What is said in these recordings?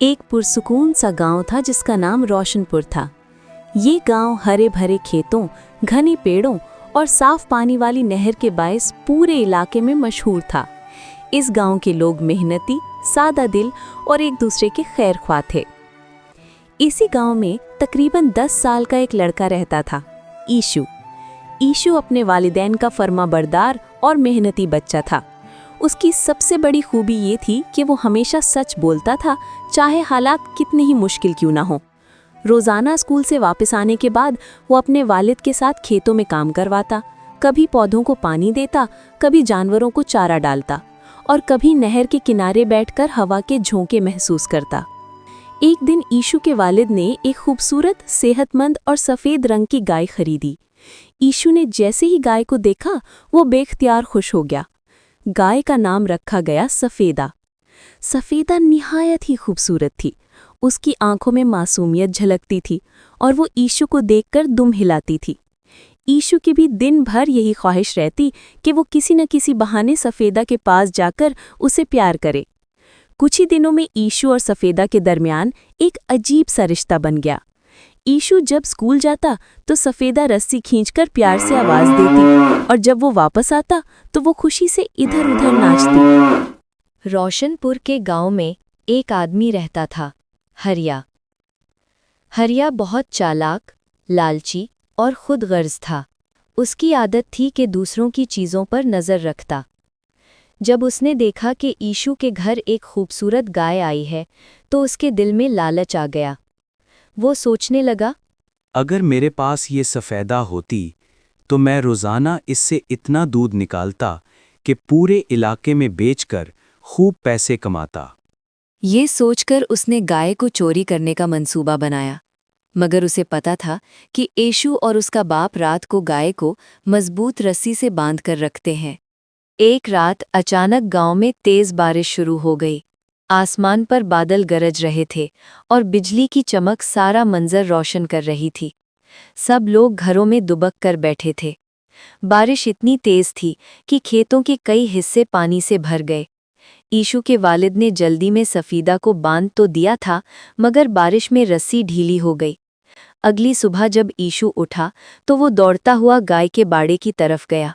एक पुरसुकून सा गांव था जिसका नाम रोशनपुर था। ये गांव हरे भरे खेतों, घने पेड़ों और साफ पानी वाली नहर के बायस पूरे इलाके में मशहूर था। इस गांव के लोग मेहनती, सादा दिल और एक दूसरे के खैरख्वाह थे। इसी गांव में तकरीबन 10 साल का एक लड़का रहता था, ईशु। ईशु अपने वालिदैन का फर्माबरदार और मेहनती बच्चा था। उसकी सबसे बड़ी खूबी ये थी कि वो हमेशा सच बोलता था, चाहे हालात कितने ही मुश्किल क्यों ना हो। रोज़ाना स्कूल से वापस आने के बाद वो अपने वालिद के साथ खेतों में काम करवाता, कभी पौधों को पानी देता, कभी जानवरों को चारा डालता और कभी नहर के किनारे बैठकर हवा के झोंके महसूस करता। एक दिन ईशु के वालिद ने एक खूबसूरत, सेहतमंद और सफ़ेद रंग की गाय खरीदी। ईशु ने जैसे ही गाय को देखा, वो बेख्तियार खुश हो गया। गाय का नाम रखा गया सफ़ेदा। सफ़ेदा निहायत ही खूबसूरत थी। उसकी आंखों में मासूमियत झलकती थी और वो ईशु को देखकर दुम हिलाती थी। ईशु की भी दिन भर यही ख्वाहिश रहती कि वो किसी न किसी बहाने सफ़ेदा के पास जाकर उसे प्यार करे। कुछ ही दिनों में ईशु और सफ़ेदा के दरमियान एक अजीब सा रिश्ता बन गया। ईशु जब स्कूल जाता तो सफ़ेदा रस्सी खींचकर प्यार से आवाज़ देती और जब वो वापस आता तो वो खुशी से इधर-उधर नाचती। रोशनपुर के गांव में एक आदमी रहता था, हरिया। हरिया बहुत चालाक, लालची और खुदगर्ज था। उसकी आदत थी कि दूसरों की चीज़ों पर नज़र रखता। जब उसने देखा कि ईशु के घर एक खूबसूरत गाय आई है तो उसके दिल में लालच आ गया। वो सोचने लगा, अगर मेरे पास ये सफ़ेदा होती तो मैं रोज़ाना इससे इतना दूध निकालता कि पूरे इलाके में बेचकर खूब पैसे कमाता। ये सोचकर उसने गाय को चोरी करने का मंसूबा बनाया, मगर उसे पता था कि ईशु और उसका बाप रात को गाय को मजबूत रस्सी से बांध कर रखते हैं। एक रात अचानक गांव में तेज बारिश शुरू हो गई। आसमान पर बादल गरज रहे थे और बिजली की चमक सारा मंजर रोशन कर रही थी। सब लोग घरों में दुबक कर बैठे थे। बारिश इतनी तेज थी कि खेतों के कई हिस्से पानी से भर गए। ईशु के वालिद ने जल्दी में सफ़ीदा को बांध तो दिया था, मगर बारिश में रस्सी ढीली हो गई। अगली सुबह जब ईशु उठा तो वो दौड़ता हुआ गाय के बाड़े की तरफ गया,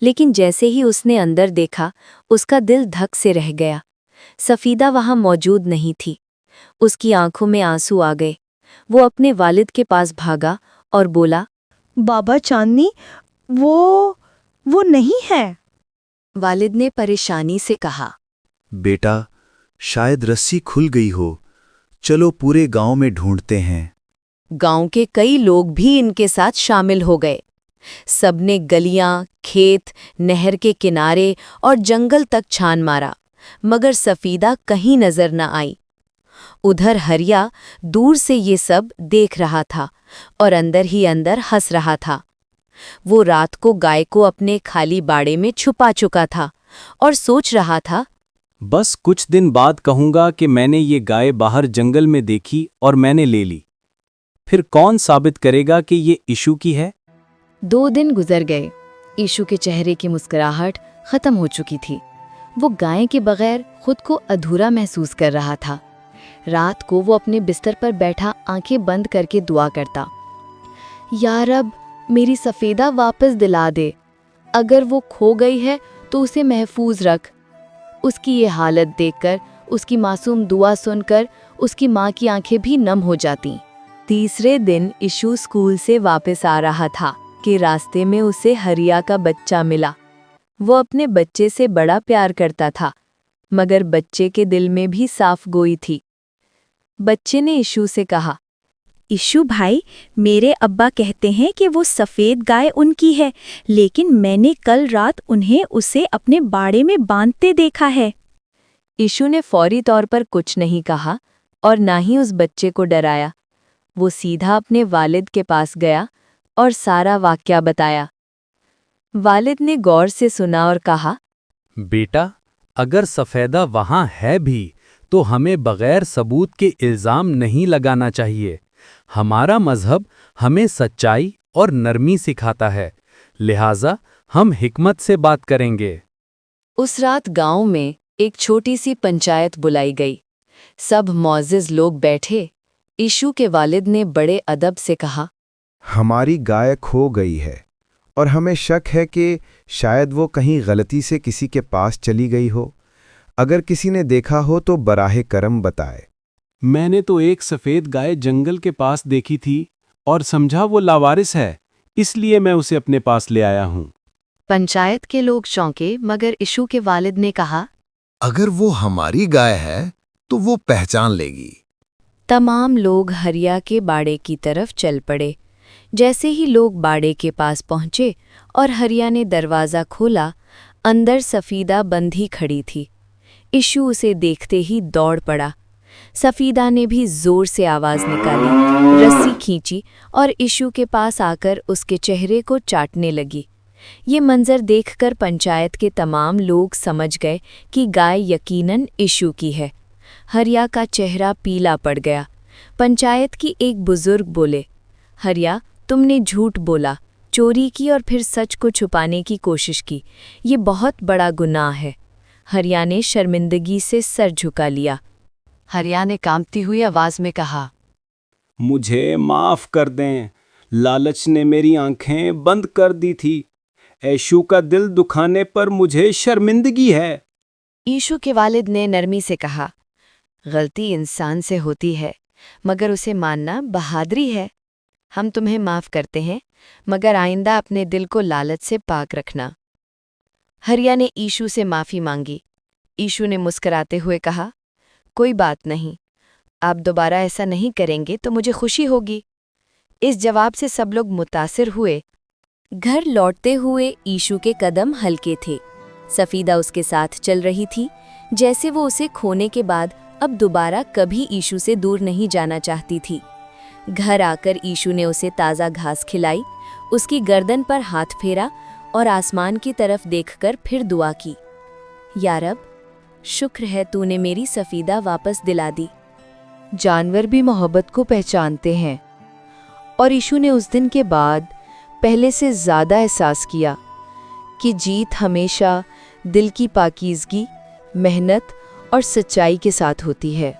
लेकिन जैसे ही उसने अंदर देखा, उसका दिल धक से रह गया। सफ़ीदा वहां मौजूद नहीं थी। उसकी आंखों में आंसू आ गए। वो अपने वालिद के पास भागा और बोला, बाबा चांदनी, वो नहीं है। वालिद ने परेशानी से कहा, बेटा, शायद रस्सी खुल गई हो। चलो पूरे गांव में ढूंढते हैं। गांव के कई लोग भी इनके साथ शामिल हो गए। सबने गलियां, खेत, नहर के किनारे और जंगल तक छान मारा, मगर सफ़ीदा कहीं नजर न आई। उधर हरिया दूर से ये सब देख रहा था और अंदर ही अंदर हंस रहा था। वो रात को गाय को अपने खाली बाड़े में छुपा चुका था और सोच रहा था, बस कुछ दिन बाद कहूँगा कि मैंने ये गाय बाहर जंगल में देखी और मैंने ले ली। फिर कौन साबित करेगा कि ये ईशु की है? 2 दिन गुजर गए। ईशु के चेहरे की मुस्कुराहट खत्म हो चुकी थी। वो गाय के बगैर खुद को अधूरा महसूस कर रहा था। रात को वो अपने बिस्तर पर बैठा आंखें बंद करके दुआ करता, या रब, मेरी सफ़ेदा वापस दिला दे। अगर वो खो गई है तो उसे महफूज रख। उसकी ये हालत देखकर, उसकी मासूम दुआ सुनकर उसकी माँ की आंखें भी नम हो जातीं। तीसरे दिन ईशु स्कूल से वापस आ रहा था कि रास्ते में उसे हरिया का बच्चा मिला। वो अपने बच्चे से बड़ा प्यार करता था, मगर बच्चे के दिल में भी साफ गोई थी। बच्चे ने ईशु से कहा, ईशु भाई, मेरे अब्बा कहते हैं कि वो सफ़ेद गाय उनकी है, लेकिन मैंने कल रात उन्हें उसे अपने बाड़े में बांधते देखा है। ईशु ने फौरी तौर पर कुछ नहीं कहा और ना ही उस बच्चे को डराया। वो सीधा अपने वालिद के पास गया और सारा वाक़या बताया। वालिद ने गौर से सुना और कहा, बेटा, अगर सफ़ेदा वहाँ है भी तो हमें बगैर सबूत के इल्ज़ाम नहीं लगाना चाहिए। हमारा मज़हब हमें सच्चाई और नरमी सिखाता है, लिहाजा हम हिकमत से बात करेंगे। उस रात गांव में एक छोटी सी पंचायत बुलाई गई। सब मौजिज़ लोग बैठे। यीशु के वालिद ने बड़े अदब से कहा, हमारी गाय खो गई है और हमें शक है कि शायद वो कहीं गलती से किसी के पास चली गई हो। अगर किसी ने देखा हो तो बराहे करम बताए। मैंने तो एक सफ़ेद गाय जंगल के पास देखी थी और समझा वो लावारिस है, इसलिए मैं उसे अपने पास ले आया हूँ। पंचायत के लोग चौंके, मगर यीशु के वालिद ने कहा, अगर वो हमारी गाय है तो वो पहचान लेगी। तमाम लोग हरिया के बाड़े की तरफ चल पड़े। जैसे ही लोग बाड़े के पास पहुंचे और हरिया ने दरवाज़ा खोला, अंदर सफ़ीदा बंधी खड़ी थी। यीशु उसे देखते ही दौड़ पड़ा। सफ़ीदा ने भी ज़ोर से आवाज़ निकाली, रस्सी खींची और यीशु के पास आकर उसके चेहरे को चाटने लगी। ये मंजर देखकर पंचायत के तमाम लोग समझ गए कि गाय यकीनन यीशु की है। हरिया का चेहरा पीला पड़ गया। पंचायत की एक बुजुर्ग बोले, हरिया, तुमने झूठ बोला, चोरी की और फिर सच को छुपाने की कोशिश की। ये बहुत बड़ा गुनाह है। हरिया ने शर्मिंदगी से सर झुका लिया। हरिया ने कांपती हुई आवाज़ में कहा, मुझे माफ़ कर दें, लालच ने मेरी आंखें बंद कर दी थी। यीशु का दिल दुखाने पर मुझे शर्मिंदगी है। यीशु के वालिद ने नरमी से कहा, गलती इंसान से होती है, मगर उसे मानना बहादुरी है। हम तुम्हें माफ़ करते हैं, मगर आइंदा अपने दिल को लालच से पाक रखना। हरिया ने यीशु से माफ़ी मांगी। यीशु ने मुस्कुराते हुए कहा, कोई बात नहीं, आप दोबारा ऐसा नहीं करेंगे तो मुझे खुशी होगी। इस जवाब से सब लोग मुतासिर हुए। घर लौटते हुए यीशु के कदम हल्के थे। सफ़ीदा उसके साथ चल रही थी, जैसे वो उसे खोने के बाद अब दोबारा कभी यीशु से दूर नहीं जाना चाहती थी। घर आकर यीशु ने उसे ताज़ा घास खिलाई, उसकी गर्दन पर हाथ फेरा और आसमान की तरफ देखकर फिर दुआ की, या रब, शुक्र है तूने मेरी सफ़ीदा वापस दिला दी। जानवर भी मोहब्बत को पहचानते हैं। और यीशु ने उस दिन के बाद पहले से ज़्यादा एहसास किया कि जीत हमेशा दिल की पाकीज़गी, मेहनत और सच्चाई के साथ होती है।